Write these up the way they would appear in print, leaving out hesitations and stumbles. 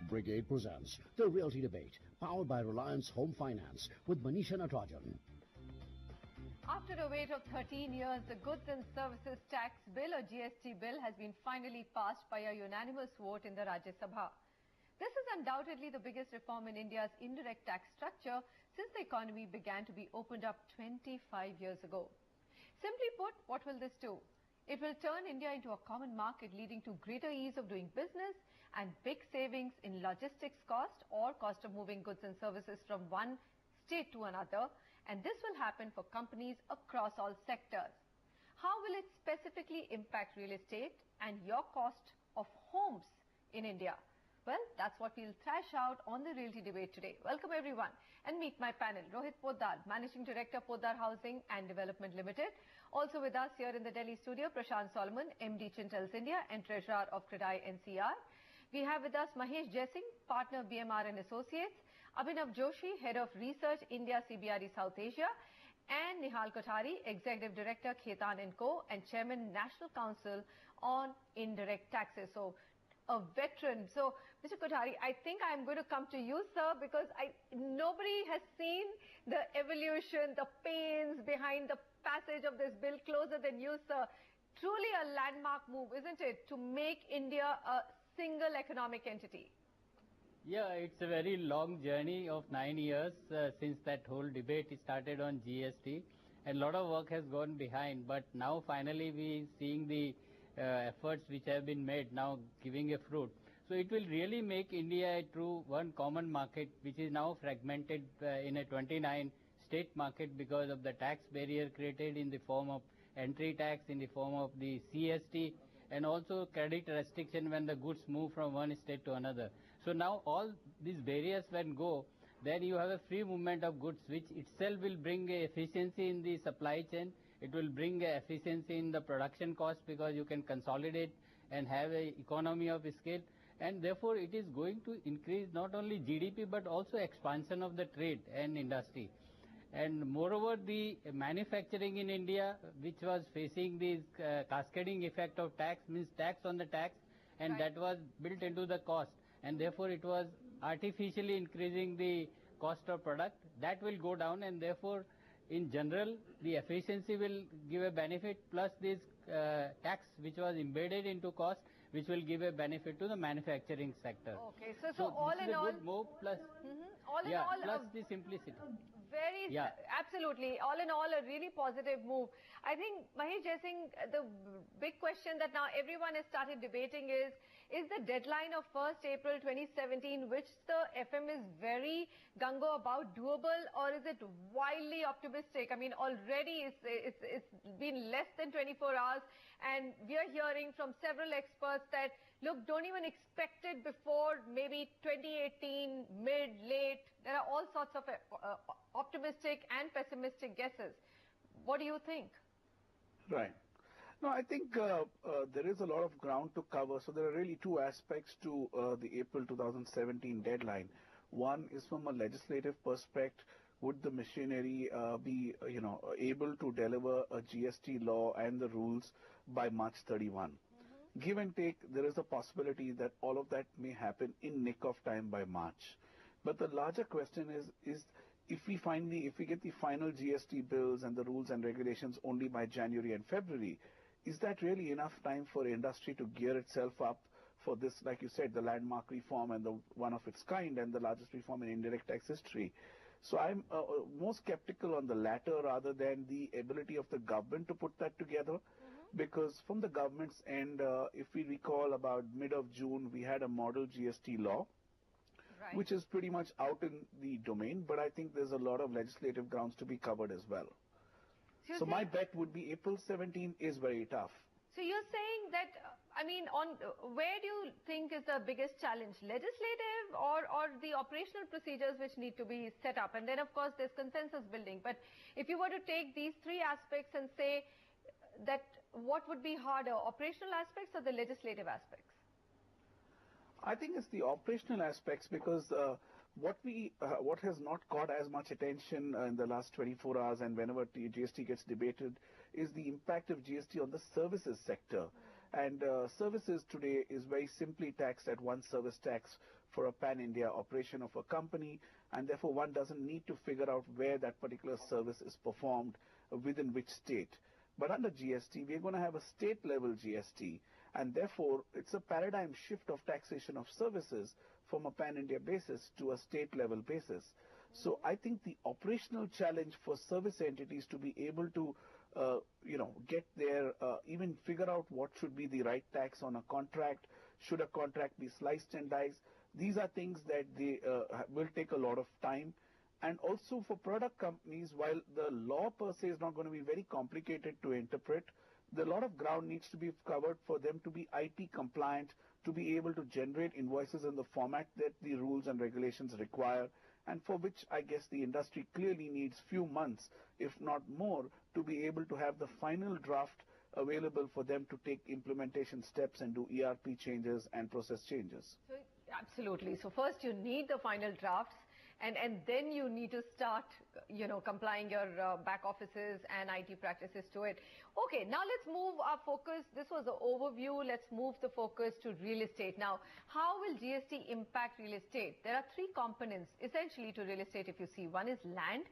Brigade presents The Realty Debate, powered by Reliance Home Finance with Manisha Natarajan. After a wait of 13 years, the Goods and Services Tax Bill or GST bill has been finally passed by a unanimous vote in the Rajya Sabha. This is undoubtedly the biggest reform in India's indirect tax structure since the economy began to be opened up 25 years ago. Simply put, what will this do? It will turn India into a common market, leading to greater ease of doing business and big savings in logistics cost or cost of moving goods and services from one state to another. And this will happen for companies across all sectors. How will it specifically impact real estate and your cost of homes in India? Well, that's what we'll thrash out on the Realty Debate today. Welcome everyone and meet my panel. Rohit Poddar, Managing Director, Poddar Housing and Development Limited. Also with us here in the Delhi studio, Prashant Solomon, MD Chintels India and Treasurer of Credai NCR. We have with us Mahesh Jaisingh, Partner BMR and Associates, Abhinav Joshi, Head of Research, India CBRE South Asia, and Nihal Kothari, Executive Director, Khetan & Co. and Chairman, National Council on Indirect Taxes. So, a veteran. So, Mr. Kothari, I think I'm going to come to you, sir, because nobody has seen the evolution, the pains behind the passage of this bill closer than you, sir. Truly a landmark move, isn't it, to make India a single economic entity? Yeah, it's a very long journey of 9 years since that whole debate started on GST. And a lot of work has gone behind, but now finally we seeing the efforts which have been made now giving a fruit. So it will really make India a true one common market, which is now fragmented in a 29 state market because of the tax barrier created in the form of entry tax, in the form of the CST, and also credit restriction when the goods move from one state to another. So now all these barriers when go, then you have a free movement of goods, which itself will bring a efficiency in the supply chain. It will bring a efficiency in the production cost because you can consolidate and have an economy of scale. And therefore, it is going to increase not only GDP but also expansion of the trade and industry. And moreover, the manufacturing in India, which was facing this cascading effect of tax, means tax on the tax, and that was built into the cost. And therefore, it was artificially increasing the cost of product. That will go down, and therefore, in general, the efficiency will give a benefit, plus this tax which was embedded into cost, which will give a benefit to the manufacturing sector. Okay, so all in all, good move, plus, plus the simplicity. Absolutely. All in all, a really positive move. I think, Mahesh Jaisingh, the big question that now everyone has started debating is the deadline of 1st April 2017, which the FM is very gung-ho about, doable, or is it wildly optimistic? I mean, already it's been less than 24 hours, and we are hearing from several experts that, look, don't even expect it before maybe 2018, mid, late. There are all sorts of optimistic and pessimistic guesses. What do you think? Right. No, I think there is a lot of ground to cover. So there are really two aspects to the April 2017 deadline. One is from a legislative perspective. Would the machinery be, able to deliver a GST law and the rules by March 31? Give and take, there is a possibility that all of that may happen in nick of time by March. But the larger question is if we get the final GST bills and the rules and regulations only by January and February, is that really enough time for industry to gear itself up for this, like you said, the landmark reform and the one of its kind and the largest reform in indirect tax history? So I'm more skeptical on the latter rather than the ability of the government to put that together. Because from the government's end, if we recall about mid of June, we had a model GST law, which is pretty much out in the domain, but I think there's a lot of legislative grounds to be covered as well. So my bet would be April 17 is very tough. So you're saying that, I mean, where do you think is the biggest challenge? Legislative or the operational procedures which need to be set up? And then, of course, there's consensus building. But if you were to take these three aspects and say that what would be harder, operational aspects or the legislative aspects? I think it's the operational aspects because what has not caught as much attention in the last 24 hours and whenever GST gets debated is the impact of GST on the services sector. And services today is very simply taxed at one service tax for a pan-India operation of a company, and therefore one doesn't need to figure out where that particular service is performed within which state. But under GST, we're going to have a state-level GST, and therefore it's a paradigm shift of taxation of services from a pan-India basis to a state-level basis. So I think the operational challenge for service entities to be able to get there, even figure out what should be the right tax on a contract, should a contract be sliced and diced. These are things that they will take a lot of time. And also for product companies, while the law per se is not going to be very complicated to interpret, a lot of ground needs to be covered for them to be IT compliant, to be able to generate invoices in the format that the rules and regulations require, and for which I guess the industry clearly needs few months, if not more, to be able to have the final draft available for them to take implementation steps and do ERP changes and process changes. So, absolutely. So first you need the final drafts, and then you need to start, complying your back offices and IT practices to it. Okay, now let's move our focus. This was the overview. Let's move the focus to real estate. Now, how will GST impact real estate? There are three components essentially to real estate if you see. One is land,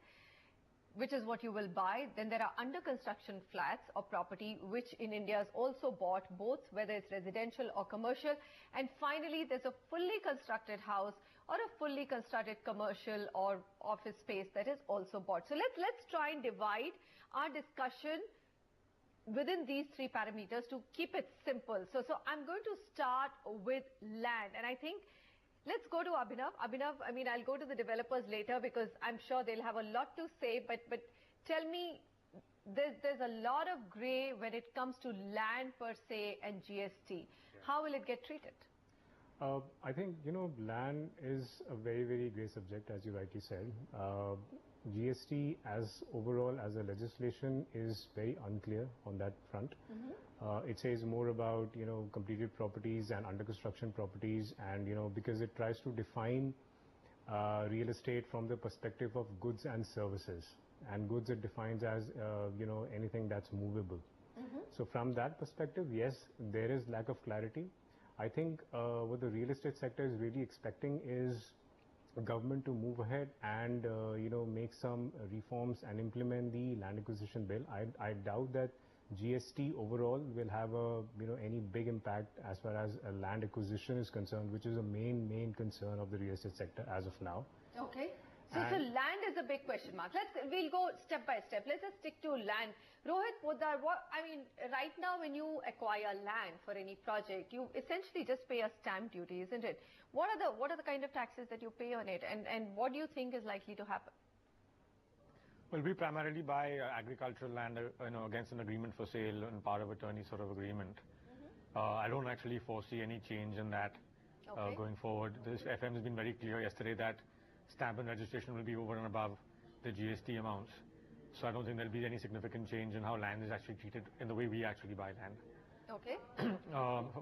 which is what you will buy. Then there are under construction flats or property, which in India is also bought, both whether it's residential or commercial. And finally, there's a fully constructed house or a fully constructed commercial or office space that is also bought. So let's try and divide our discussion within these three parameters to keep it simple. So I'm going to start with land, and I think let's go to Abhinav. Abhinav, I mean, I'll go to the developers later because I'm sure they'll have a lot to say, but tell me, there's a lot of gray when it comes to land per se and GST. How will it get treated? I think, land is a very, very grey subject, as you rightly said. GST as overall as a legislation is very unclear on that front. It says more about, completed properties and under construction properties, and, because it tries to define real estate from the perspective of goods and services. And goods it defines as, anything that's movable. So from that perspective, yes, there is lack of clarity. I think what the real estate sector is really expecting is government to move ahead and make some reforms and implement the land acquisition bill. I doubt that GST overall will have any big impact as far as land acquisition is concerned, which is a main concern of the real estate sector as of now. Okay. So land is a big question mark. We'll go step by step. Let's just stick to land. Rohit Poddar, right now when you acquire land for any project, you essentially just pay a stamp duty, isn't it? What are the kind of taxes that you pay on it, and what do you think is likely to happen? Well, we primarily buy agricultural land, against an agreement for sale and power of attorney sort of agreement. I don't actually foresee any change in that going forward. This FM has been very clear yesterday that stamp and registration will be over and above the GST amounts. So I don't think there'll be any significant change in how land is actually treated in the way we actually buy land. Okay.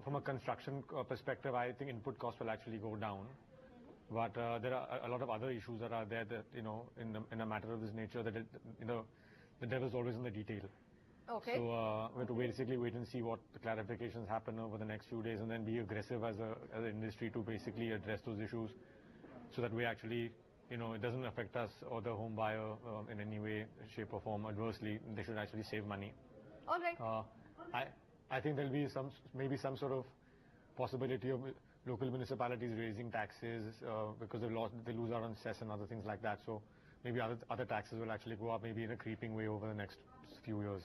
From a construction perspective, I think input costs will actually go down. But there are a lot of other issues that are there that, in a matter of this nature, that, the devil's always in the detail. Okay. So we have to basically wait and see what the clarifications happen over the next few days, and then be aggressive as an industry to basically address those issues so that we actually, it doesn't affect us or the home buyer in any way, shape or form adversely. They should actually save money. All right. I think there'll be maybe some sort of possibility of local municipalities raising taxes because they lose out on cess and other things like that. So maybe other taxes will actually go up, maybe in a creeping way over the next few years.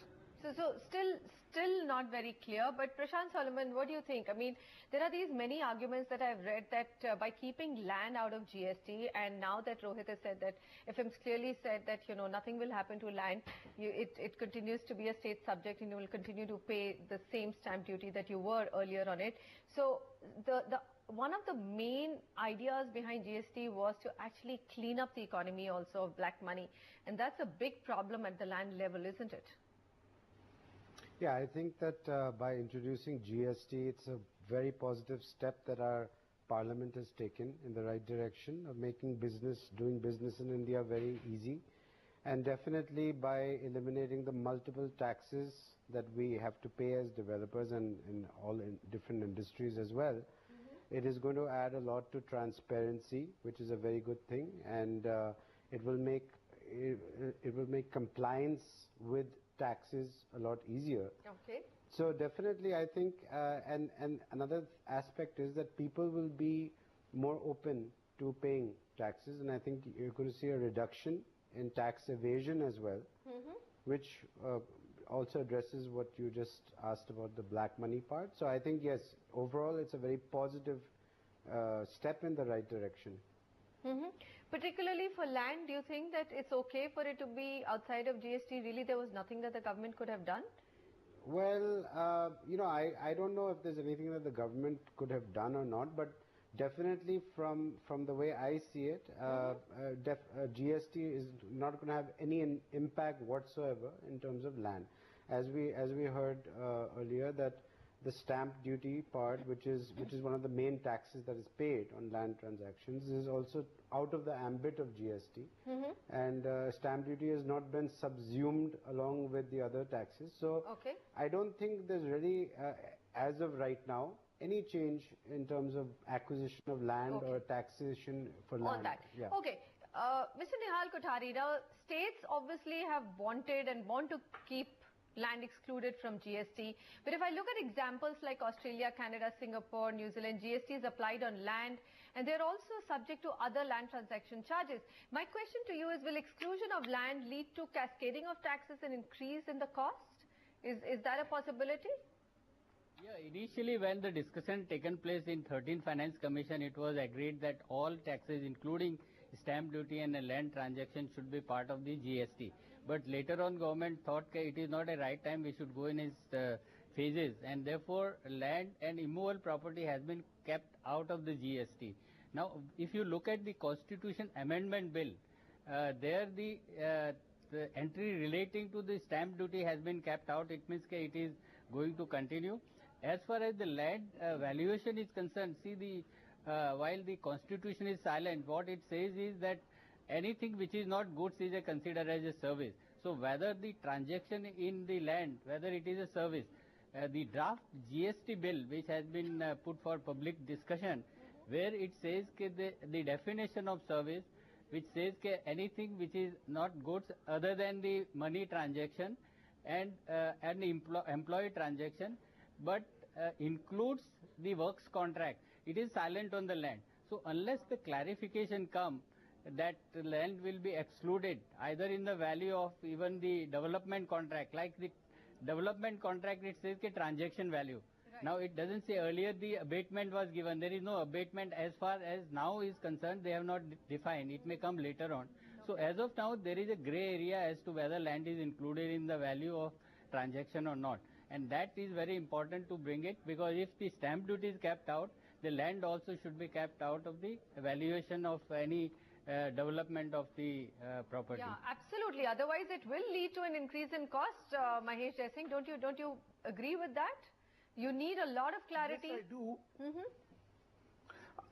So still not very clear, but Prashant Solomon, what do you think? I mean, there are these many arguments that I've read that by keeping land out of GST, and now that Rohit has said that, FM's clearly said that, nothing will happen to land, it continues to be a state subject and you will continue to pay the same stamp duty that you were earlier on it. So one of the main ideas behind GST was to actually clean up the economy also of black money, and that's a big problem at the land level, isn't it? Yeah, I think that by introducing GST, it's a very positive step that our Parliament has taken in the right direction of making doing business in India very easy. And definitely by eliminating the multiple taxes that we have to pay as developers and in different industries as well, It is going to add a lot to transparency, which is a very good thing, and it will make compliance with taxes a lot easier. Okay. So definitely, I think, and another aspect is that people will be more open to paying taxes, and I think you're going to see a reduction in tax evasion as well, which also addresses what you just asked about the black money part. So I think, yes, overall it's a very positive step in the right direction. Particularly for land, do you think that it's okay for it to be outside of GST? Really, there was nothing that the government could have done? Well, I don't know if there's anything that the government could have done or not, but definitely from the way I see it, GST is not going to have any impact whatsoever in terms of land. As we heard earlier, that the stamp duty part, which is one of the main taxes that is paid on land transactions, is also out of the ambit of GST, and stamp duty has not been subsumed along with the other taxes. So I don't think there's really, as of right now, any change in terms of acquisition of land or taxation for land. On that. Yeah. Okay. Mr. Nihal Kothari, now states obviously have wanted and want to keep land excluded from GST. But if I look at examples like Australia, Canada, Singapore, New Zealand, GST is applied on land and they're also subject to other land transaction charges. My question to you is, will exclusion of land lead to cascading of taxes and increase in the cost? Is that a possibility? Yeah, initially when the discussion taken place in 13th Finance Commission, it was agreed that all taxes, including stamp duty and a land transaction, should be part of the GST. But later on, government thought that it is not a right time, we should go in its phases, and therefore land and immovable property has been kept out of the GST. Now, if you look at the Constitution Amendment Bill, there the entry relating to the stamp duty has been kept out. It means that it is going to continue. As far as the land valuation is concerned, see, while the Constitution is silent, what it says is that anything which is not goods is considered as a service. So whether the transaction in the land, whether it is a service, the draft GST bill which has been put for public discussion, where it says that the definition of service, which says that anything which is not goods other than the money transaction and employee transaction, but includes the works contract, it is silent on the land. So unless the clarification comes that the land will be excluded either in the value of even the development contract, like the development contract, it says the transaction value. Right. Now it doesn't say earlier the abatement was given. There is no abatement as far as now is concerned. They have not defined. It may come later on. So as of now, there is a gray area as to whether land is included in the value of transaction or not. And that is very important to bring it, because if the stamp duty is kept out, the land also should be kept out of the valuation of any development of the property. Yeah, absolutely. Otherwise, it will lead to an increase in cost. Mahesh Jaisingh, don't you agree with that? You need a lot of clarity. Yes, I do.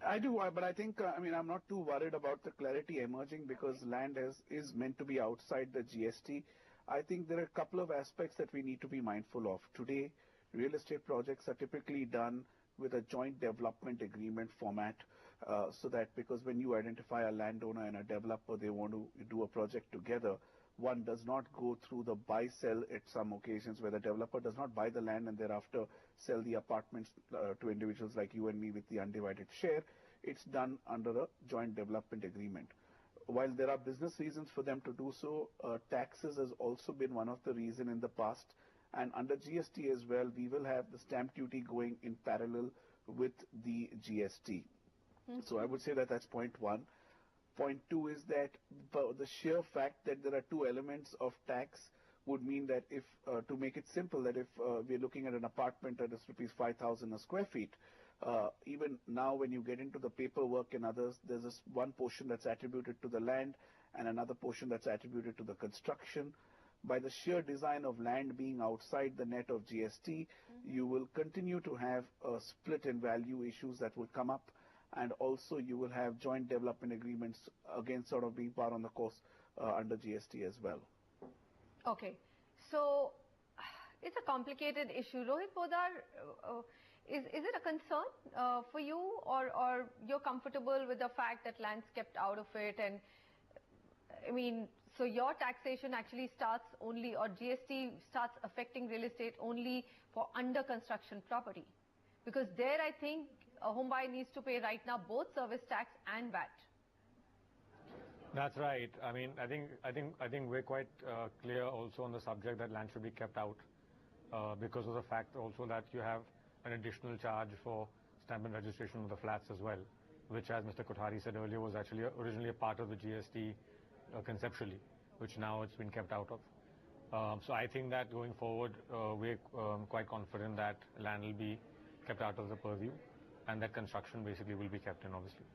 I do, but I think, I'm not too worried about the clarity emerging, because land is meant to be outside the GST. I think there are a couple of aspects that we need to be mindful of. Today, real estate projects are typically done with a joint development agreement format, so that because when you identify a landowner and a developer, they want to do a project together, one does not go through the buy-sell at some occasions where the developer does not buy the land and thereafter sell the apartments to individuals like you and me with the undivided share. It's done under a joint development agreement. While there are business reasons for them to do so, taxes has also been one of the reasons in the past. And under GST as well, we will have the stamp duty going in parallel with the GST. So I would say that that's point one. Point two is that the sheer fact that there are two elements of tax would mean that if, to make it simple, that if we're looking at an apartment that is rupees 5,000 a square feet, even now when you get into the paperwork and others, there's this one portion that's attributed to the land and another portion that's attributed to the construction. By the sheer design of land being outside the net of GST, you will continue to have a split in value issues that will come up, and also you will have joint development agreements again sort of being par on the course under GST as well. Okay, so it's a complicated issue. Rohit Podar, is it a concern for you, or you're comfortable with the fact that land's kept out of it? And I mean, so your taxation actually starts only, or GST starts affecting real estate only for under construction property, because there I think a home buyer needs to pay right now both service tax and VAT. That's right. I mean, I think we're quite clear also on the subject that land should be kept out because of the fact also that you have an additional charge for stamp and registration of the flats as well, which, as Mr. Kothari said earlier, was actually originally a part of the GST conceptually, which now it's been kept out of. So I think that going forward, we're quite confident that land will be kept out of the purview, and that construction basically will be kept in, obviously.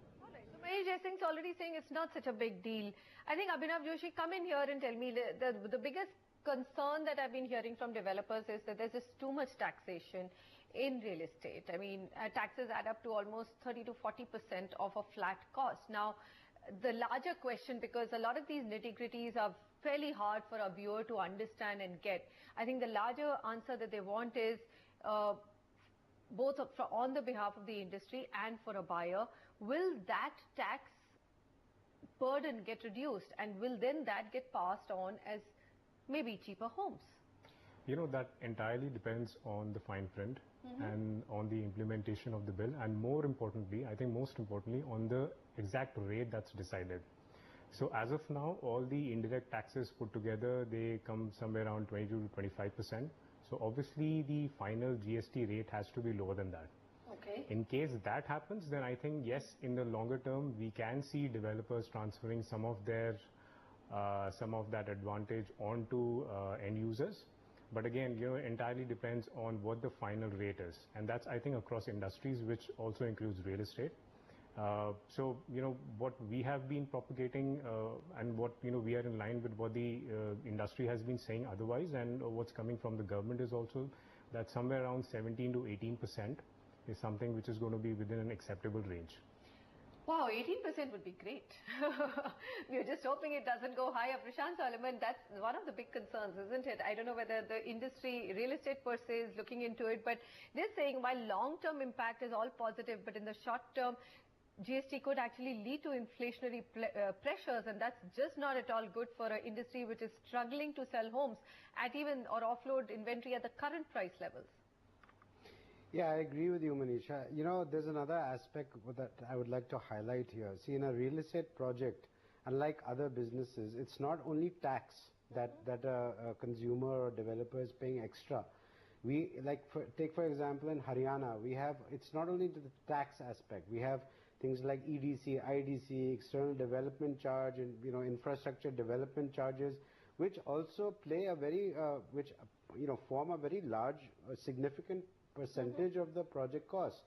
Jai Singh's already saying it's not such a big deal. I think Abhinav Joshi, come in here and tell me the biggest concern that I've been hearing from developers is that there's just too much taxation in real estate. I mean, taxes add up to almost 30 to 40% of a flat cost. Now, the larger question, because a lot of these nitty-gritties are fairly hard for a viewer to understand and get, I think the larger answer that they want is both on the behalf of the industry and for a buyer, will that tax burden get reduced, and will then that get passed on as maybe cheaper homes? You know, that entirely depends on the fine print and on the implementation of the bill, and more importantly, I think most importantly, on the exact rate that's decided. So as of now, all the indirect taxes put together, they come somewhere around 22 to 25%. So obviously the final GST rate has to be lower than that. Okay. In case that happens, then I think yes, in the longer term, we can see developers transferring some of their some of that advantage onto end users. But again, you know, entirely depends on what the final rate is, and that's, I think, across industries, which also includes real estate. So, you know, what we have been propagating and what, you know, we are in line with what the industry has been saying otherwise, and what's coming from the government is also that somewhere around 17 to 18% is something which is going to be within an acceptable range. Wow, 18% would be great. We're just hoping it doesn't go higher. Prashant Solomon, that's one of the big concerns, isn't it? I don't know whether the industry, real estate per se, is looking into it, but they're saying while long-term impact is all positive, but in the short term, GST could actually lead to inflationary pressures, and that's just not at all good for an industry which is struggling to sell homes at even or offload inventory at the current price levels. Yeah, I agree with you, Manisha. You know, there's another aspect that I would like to highlight here. See, in a real estate project, unlike other businesses, it's not only tax that a consumer or developer is paying extra. We, take for example in Haryana, we have, it's not only the tax aspect, we have things like EDC, IDC, external development charge, and, you know, infrastructure development charges, which also play a very, which, you know, form a very large, significant percentage of the project cost.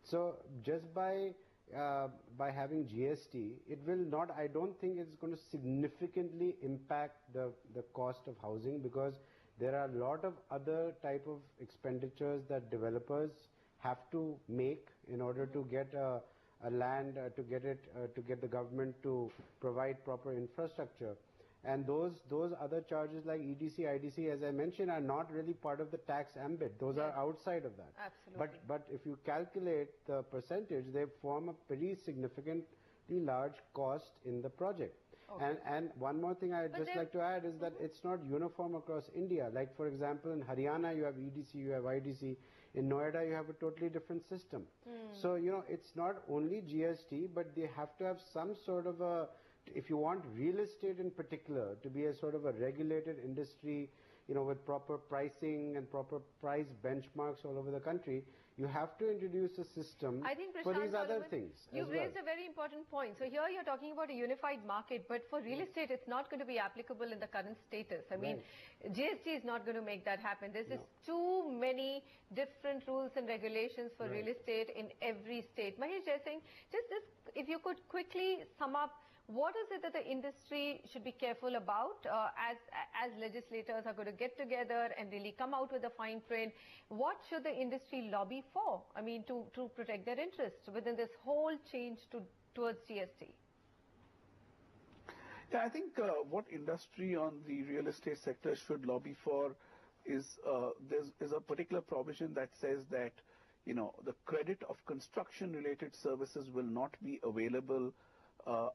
So just by having GST, it will not, I don't think it's going to significantly impact the cost of housing, because there are a lot of other type of expenditures that developers have to make in order to get a land, to get the government to provide proper infrastructure. And those other charges like EDC, IDC, as I mentioned, are not really part of the tax ambit. Those are outside of that. Absolutely. But if you calculate the percentage, they form a pretty significantly large cost in the project. Okay. And one more thing I'd just like to add is that it's not uniform across India. Like, for example, in Haryana, you have EDC, you have IDC. In Noida, you have a totally different system. So, you know, it's not only GST, but they have to have some sort of a, if you want real estate in particular to be a sort of a regulated industry, you know, with proper pricing and proper price benchmarks all over the country, you have to introduce a system for these other things. You've raised a very important point. So here you're talking about a unified market, but for real estate, it's not going to be applicable in the current status. I mean, GST is not going to make that happen. There's just too many different rules and regulations for real estate in every state. Mahesh Jai Singh, just this, if you could quickly sum up, what is it that the industry should be careful about as legislators are going to get together and really come out with a fine print? What should the industry lobby for? I mean, to protect their interests within this whole change towards GST? Yeah, I think what industry on the real estate sector should lobby for is there's a particular provision that says that the credit of construction-related services will not be available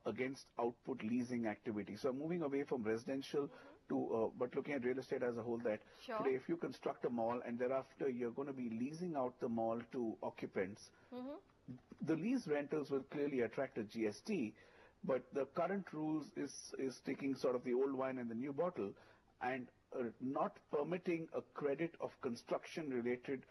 against output leasing activity. So I'm moving away from residential to, but looking at real estate as a whole, that today if you construct a mall and thereafter you're going to be leasing out the mall to occupants, the lease rentals will clearly attract a GST, but the current rules is taking sort of the old wine and the new bottle and not permitting a credit of construction-related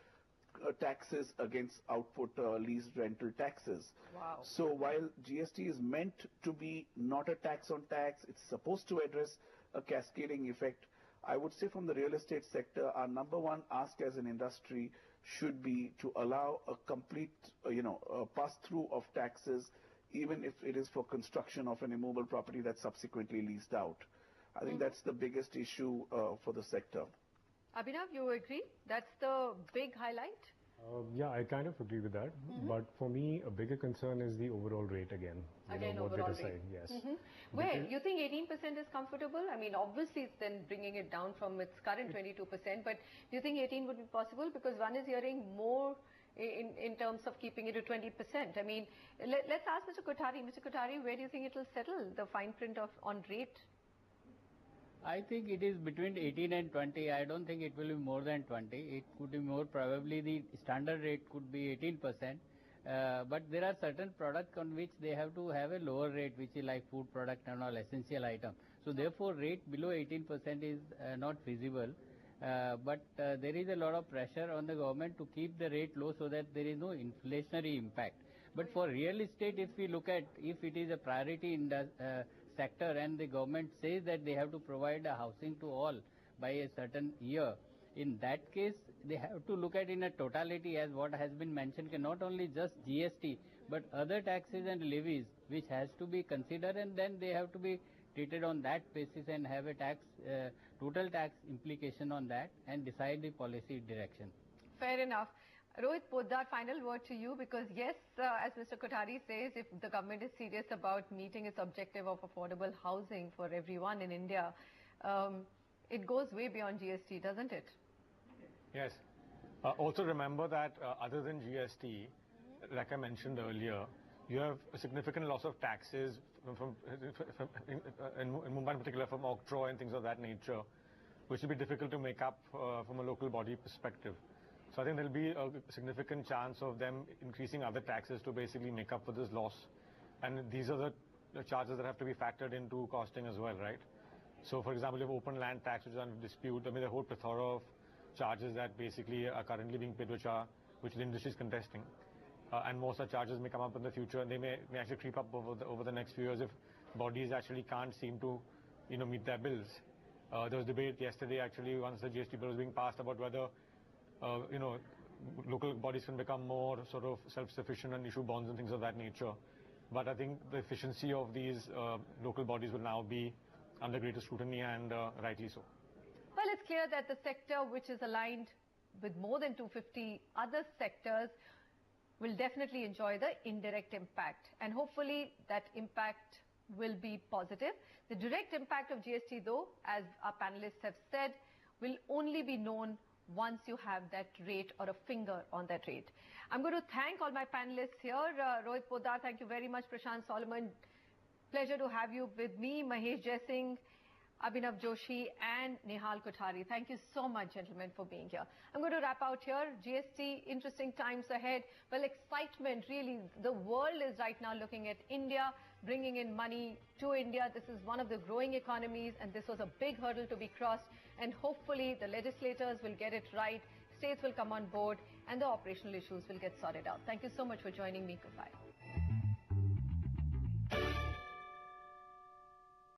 taxes against output lease rental taxes. Wow. So while GST is meant to be not a tax on tax, it's supposed to address a cascading effect. I would say from the real estate sector, our number one ask as an industry should be to allow a complete, pass-through of taxes, even if it is for construction of an immovable property that's subsequently leased out. I think that's the biggest issue for the sector. Abhinav, you agree? That's the big highlight? Yeah, I kind of agree with that. But for me, a bigger concern is the overall rate again. Again, what overall they decide, rate. yes. Where? You think 18% is comfortable? I mean, obviously it's then bringing it down from its current 22%, but do you think 18 would be possible? Because one is hearing more in terms of keeping it to 20%. I mean, let's ask Mr. Kothari. Mr. Kothari, where do you think it will settle, the fine print on rate? I think it is between 18 and 20. I don't think it will be more than 20. It could be more, probably the standard rate could be 18%. But there are certain products on which they have to have a lower rate, which is like food product and all essential item. So therefore, rate below 18% is not feasible. But there is a lot of pressure on the government to keep the rate low so that there is no inflationary impact. But for real estate, if we look at, if it is a priority in the sector and the government says that they have to provide a housing to all by a certain year, in that case they have to look at in a totality, as what has been mentioned, not only just GST but other taxes and levies which has to be considered, and then they have to be treated on that basis and have a tax total tax implication on that and decide the policy direction. Fair enough. Rohit Poddar, final word to you, because yes, as Mr. Kothari says, if the government is serious about meeting its objective of affordable housing for everyone in India, it goes way beyond GST, doesn't it? Yes. Also remember that other than GST, like I mentioned earlier, you have a significant loss of taxes in Mumbai in particular from octroi and things of that nature, which will be difficult to make up from a local body perspective. So I think there will be a significant chance of them increasing other taxes to basically make up for this loss. And these are the charges that have to be factored into costing as well, right? So for example, you have open land tax, which is under dispute. I mean, the whole plethora of charges that basically are currently being paid, which the industry is contesting. And more such charges may come up in the future, and they may actually creep up over the next few years if bodies actually can't seem to, meet their bills. There was debate yesterday, actually, once the GST bill was being passed, about whether local bodies can become more sort of self-sufficient and issue bonds and things of that nature. But I think the efficiency of these local bodies will now be under greater scrutiny, and rightly so. Well, it's clear that the sector, which is aligned with more than 250 other sectors, will definitely enjoy the indirect impact. And hopefully that impact will be positive. The direct impact of GST, though, as our panelists have said, will only be known once you have that rate or a finger on that rate. I'm going to thank all my panelists here. Rohit Poddar, thank you very much. Prashant Solomon, pleasure to have you with me. Mahesh Jaising, Abhinav Joshi and Nihal Kothari. Thank you so much, gentlemen, for being here. I'm going to wrap out here. GST, interesting times ahead. Well, excitement, really. The world is right now looking at India, bringing in money to India. This is one of the growing economies, and this was a big hurdle to be crossed. And hopefully the legislators will get it right, states will come on board, and the operational issues will get sorted out. Thank you so much for joining me. Goodbye.